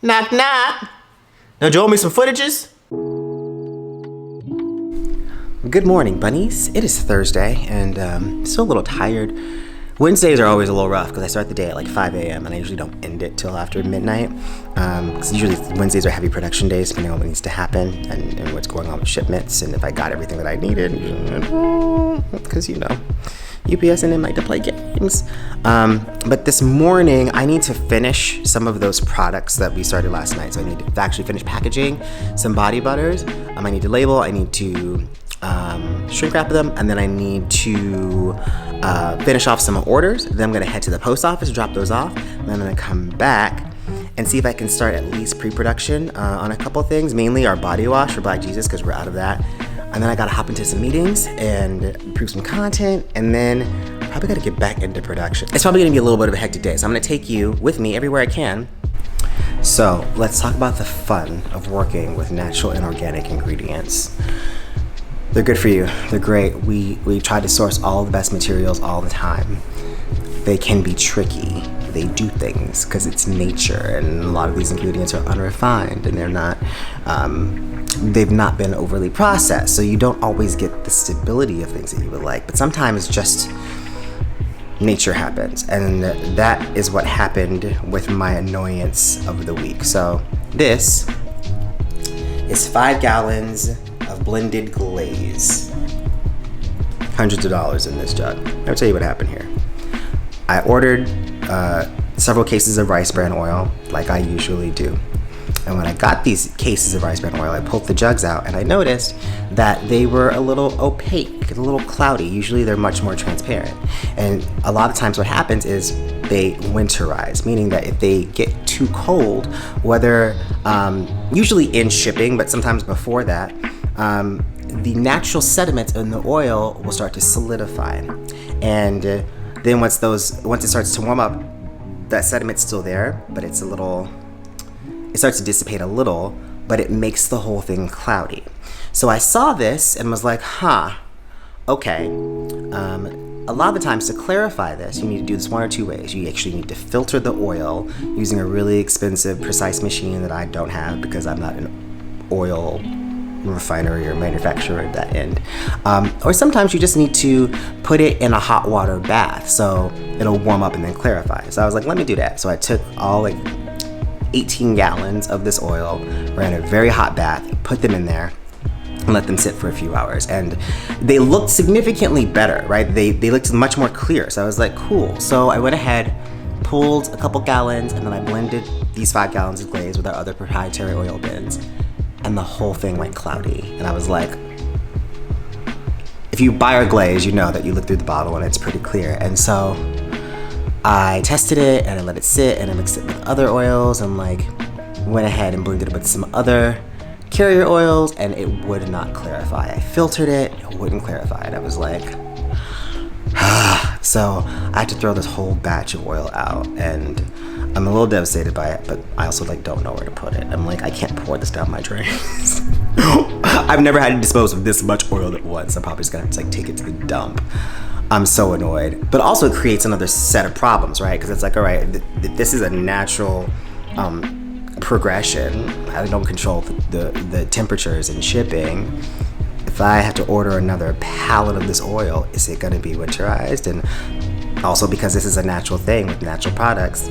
Knock, knock. Now, Joel, me some footages? Good morning, bunnies. It is Thursday, and still a little tired. Wednesdays are always a little rough because I start the day at like 5 a.m. and I usually don't end it till after midnight. Because usually Wednesdays are heavy production days, depending on what needs to happen and what's going on with shipments and if I got everything that I needed. Because, UPS and them like to play games. But this morning, I need to finish some of those products that we started last night. So I need to actually finish packaging some body butters. I need to label. I need to shrink wrap them, and then I need to finish off some orders. Then I'm gonna head to the post office, drop those off, and then I'm gonna come back and see if I can start at least pre-production on a couple things, mainly our body wash for Black Jesus, because we're out of that. And then I gotta hop into some meetings and improve some content, and then probably gotta get back into production. It's probably gonna be a little bit of a hectic day, so I'm gonna take you with me everywhere I can. So let's talk about the fun of working with natural and organic ingredients. They're good for you. They're great. We try to source all the best materials all the time. They can be tricky. They do things because it's nature, and a lot of these ingredients are unrefined, and they've not been overly processed, so you don't always get the stability of things that you would like. But sometimes just nature happens, and that is what happened with my annoyance of the week. So this is 5 gallons of blended glaze. Hundreds of dollars in this jug. I'll tell you what happened here. I ordered several cases of rice bran oil, like I usually do. And when I got these cases of rice bran oil, I pulled the jugs out and I noticed that they were a little opaque, a little cloudy. Usually they're much more transparent. And a lot of times what happens is they winterize, meaning that if they get too cold, whether usually in shipping, but sometimes before that, the natural sediment in the oil will start to solidify. And then once it starts to warm up, that sediment's still there, but it starts to dissipate a little, but it makes the whole thing cloudy. So I saw this and was like, okay. A lot of the times to clarify this, you need to do this one or two ways. You actually need to filter the oil using a really expensive, precise machine that I don't have because I'm not an oil refinery or manufacturer at that end. Or sometimes you just need to put it in a hot water bath so it'll warm up and then clarify. So I was like, let me do that. So I took all 18 gallons of this oil, ran a very hot bath, put them in there, and let them sit for a few hours. And they looked significantly better, right? They looked much more clear. So I was like, cool. So I went ahead, pulled a couple gallons, and then I blended these 5 gallons of glaze with our other proprietary oil bins. And the whole thing went cloudy. And I was like, if you buy our glaze, you know that you look through the bottle and it's pretty clear. And so I tested it and I let it sit and I mixed it with other oils and went ahead and blended it with some other carrier oils and it would not clarify. I filtered it, it wouldn't clarify. And I was like, so I had to throw this whole batch of oil out, and I'm a little devastated by it, but I also don't know where to put it. I'm like, I can't pour this down my drains. I've never had to dispose of this much oil at once. I'm probably just gonna have to take it to the dump. I'm so annoyed. But also it creates another set of problems, right? Because it's like, all right, this is a natural progression. I don't control the temperatures in shipping. If I have to order another pallet of this oil, is it gonna be winterized? And also because this is a natural thing with natural products,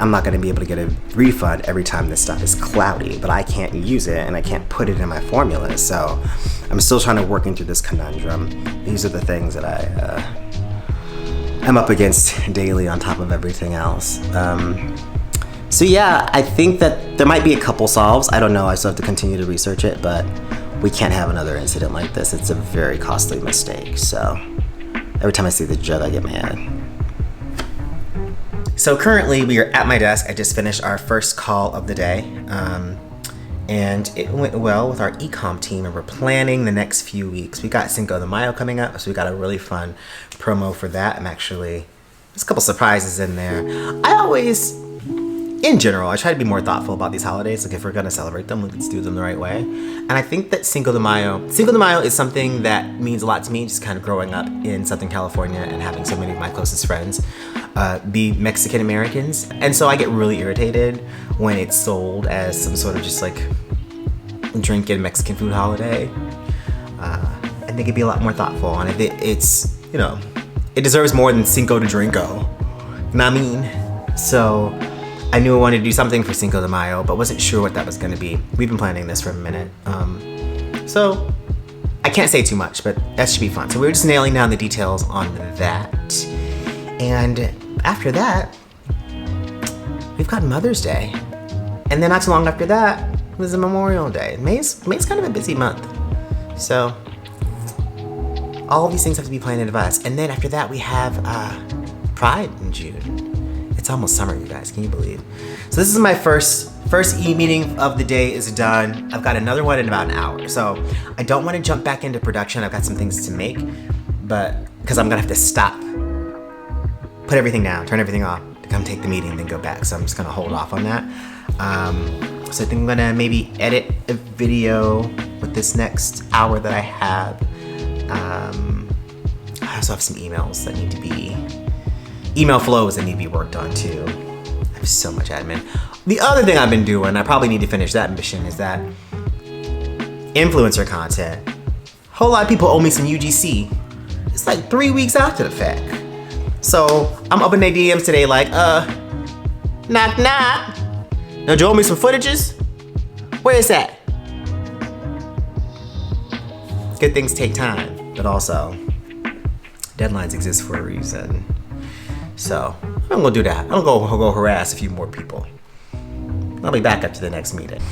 I'm not gonna be able to get a refund every time this stuff is cloudy, but I can't use it and I can't put it in my formula. So I'm still trying to work through this conundrum. These are the things that I am up against daily on top of everything else. So yeah, I think that there might be a couple solves. I don't know, I still have to continue to research it, but we can't have another incident like this. It's a very costly mistake. So every time I see the jug, I get mad. So currently we are at my desk. I just finished our first call of the day. And it went well with our e-com team, and we're planning the next few weeks. We got Cinco de Mayo coming up, so we got a really fun promo for that. There's a couple surprises in there. In general, I try to be more thoughtful about these holidays. If we're gonna celebrate them, let's do them the right way. And I think that Cinco de Mayo is something that means a lot to me, just kind of growing up in Southern California and having so many of my closest friends be Mexican Americans. And so I get really irritated when it's sold as some sort of just like drinking Mexican food holiday. I think it'd be a lot more thoughtful, and it's, you know, it deserves more than Cinco de Drinko. You know what I mean? So I knew I wanted to do something for Cinco de Mayo, but wasn't sure what that was gonna be. We've been planning this for a minute. So I can't say too much, but that should be fun. So we're just nailing down the details on that. And after that, we've got Mother's Day. And then not too long after that was the Memorial Day. May's kind of a busy month. So all of these things have to be planned in advance. And then after that, we have Pride in June. It's almost summer, you guys. Can you believe? So this is my first e-meeting of the day is done. I've got another one in about an hour. So I don't want to jump back into production. I've got some things to make, but because I'm gonna have to stop, put everything down, turn everything off to come take the meeting, then go back. So I'm just gonna hold off on that. So I think I'm gonna maybe edit a video with this next hour that I have. I also have some emails that need to be, email flows that need to be worked on too. I have so much admin. The other thing I've been doing, I probably need to finish that mission, is that influencer content. A whole lot of people owe me some UGC. It's like 3 weeks after the fact. So I'm up in their DMs today like, knock knock. Now, do you owe me some footages? Where is that? Good things take time, but also deadlines exist for a reason. So I'm gonna do that. I'm gonna go harass a few more people. I'll be back after the next meeting.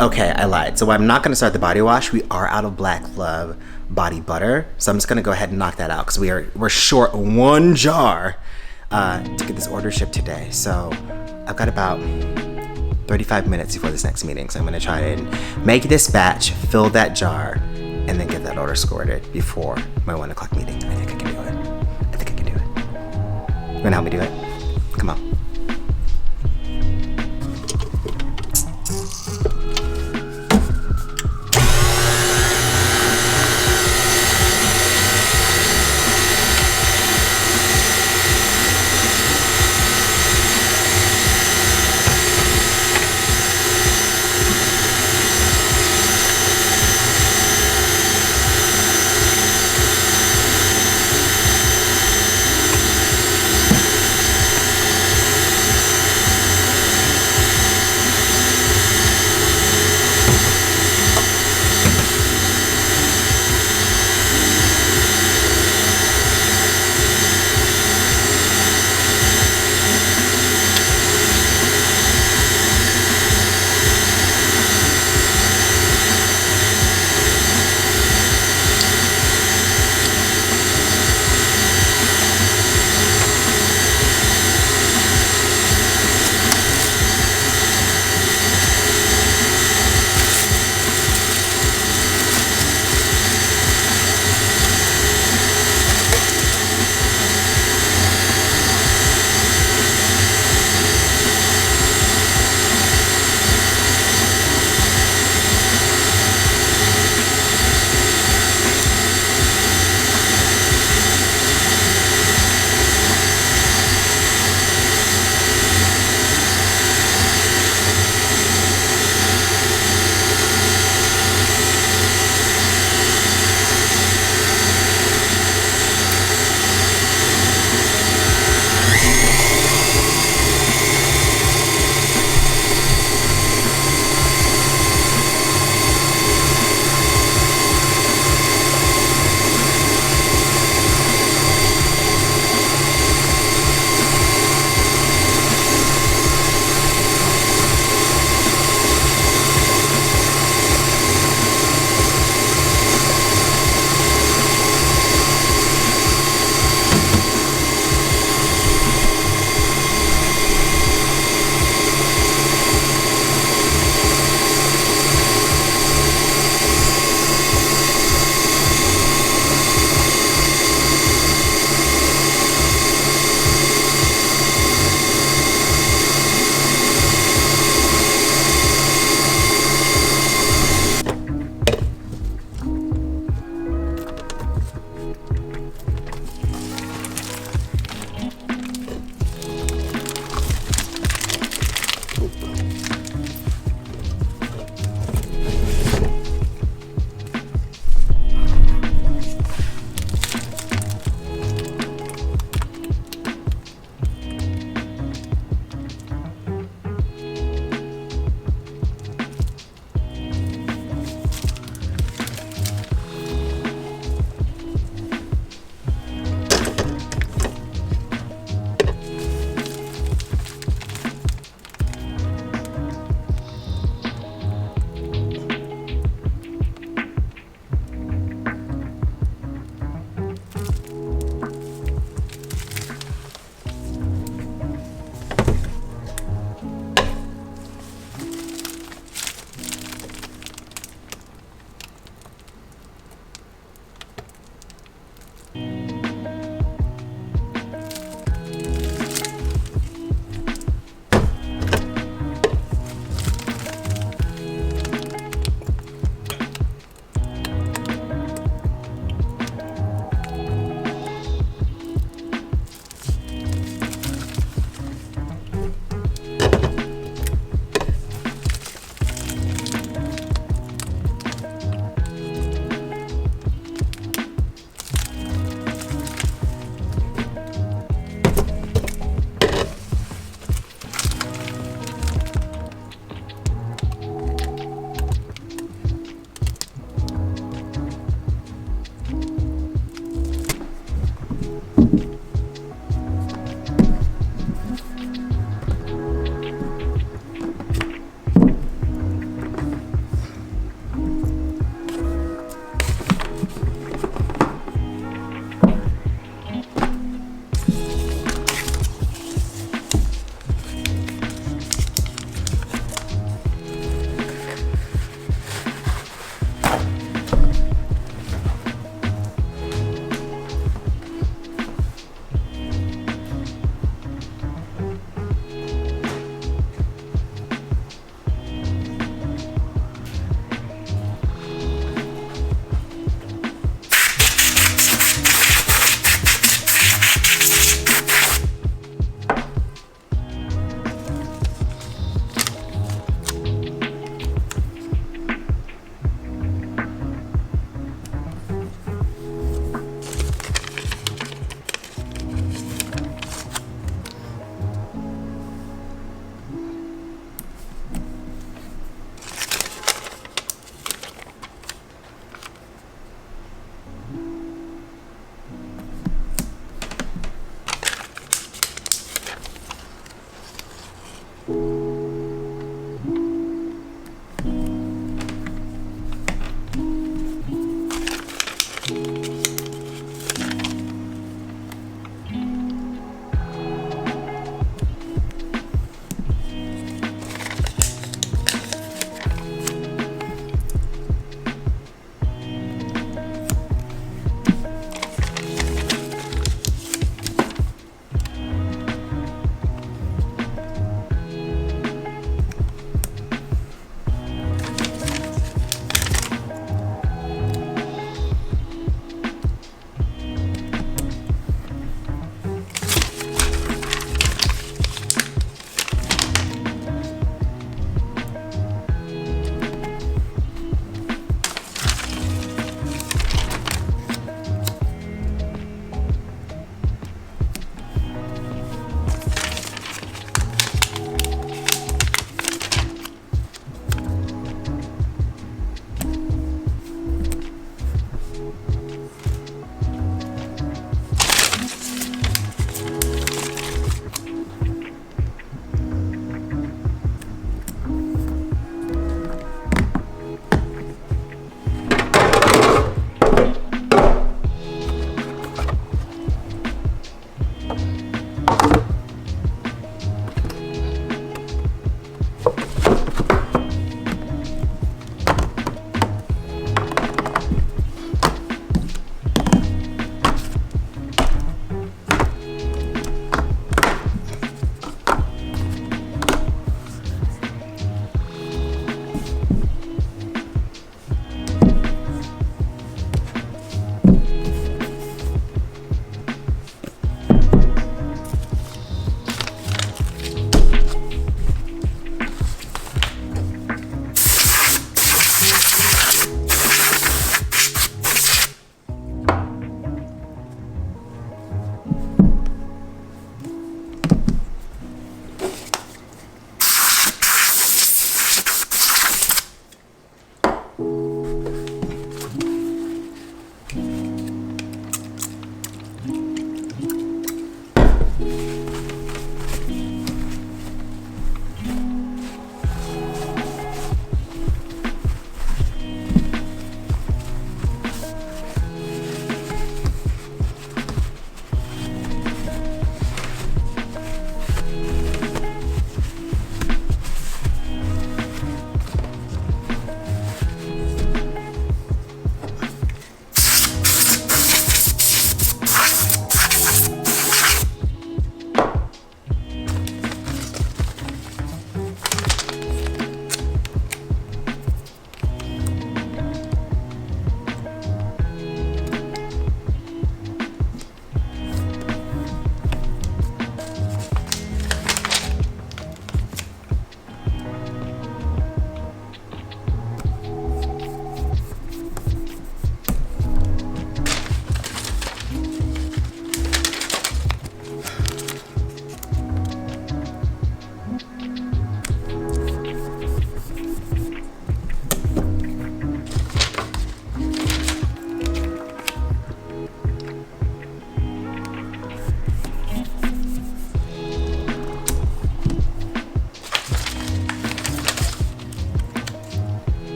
Okay, I lied. So I'm not gonna start the body wash. We are out of Black Love body butter. So I'm just gonna go ahead and knock that out because we're short one jar to get this order shipped today. So I've got about 35 minutes before this next meeting. So I'm gonna try and make this batch, fill that jar, and then get that order squirted before my 1 o'clock meeting. I think I can do it. I think I can do it. You wanna help me do it? Come on.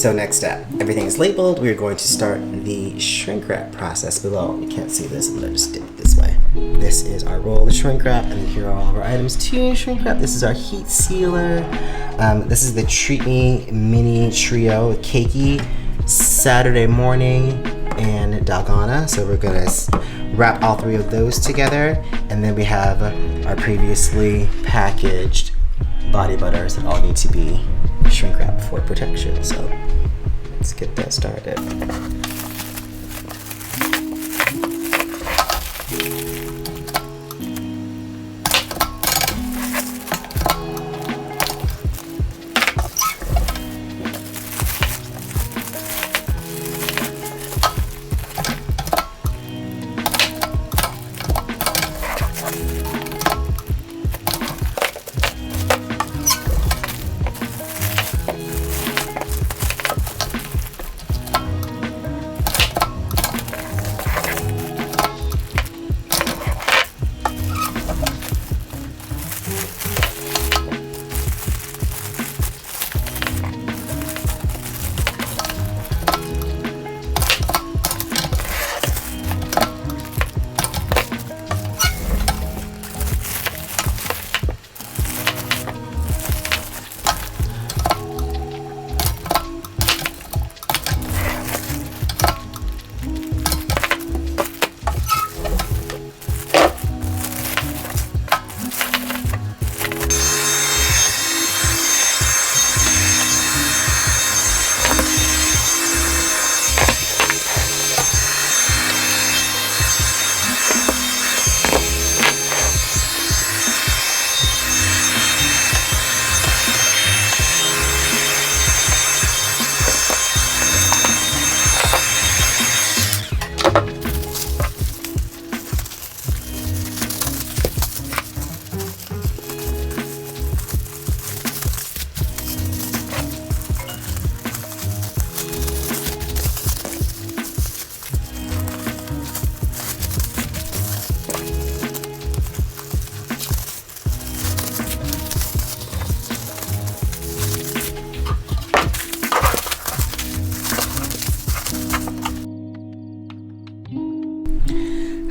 So next step, everything is labeled. We're going to start the shrink wrap process below. You can't see this, I'm gonna just dip it this way. This is our roll of shrink wrap, and then here are all of our items to shrink wrap. This is our heat sealer. This is the Treat Me Mini Trio with Cakey, Saturday Morning, and Dalgona. So we're gonna wrap all three of those together, and then we have our previously packaged body butters that all need to be shrink wrap for protection. So let's get that started.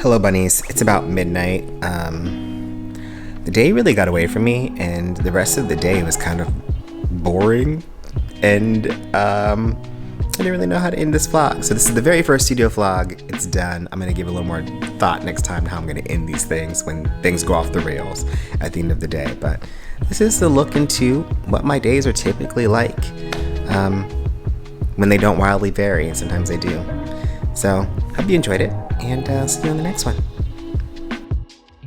Hello bunnies, it's about midnight. The day really got away from me, and the rest of the day was kind of boring, and I didn't really know how to end this vlog. So this is the very first studio vlog. It's done. I'm gonna give a little more thought next time to how I'm gonna end these things when things go off the rails at the end of the day. But this is the look into what my days are typically like when they don't wildly vary, and sometimes they do. So hope you enjoyed it, and see you on the next one.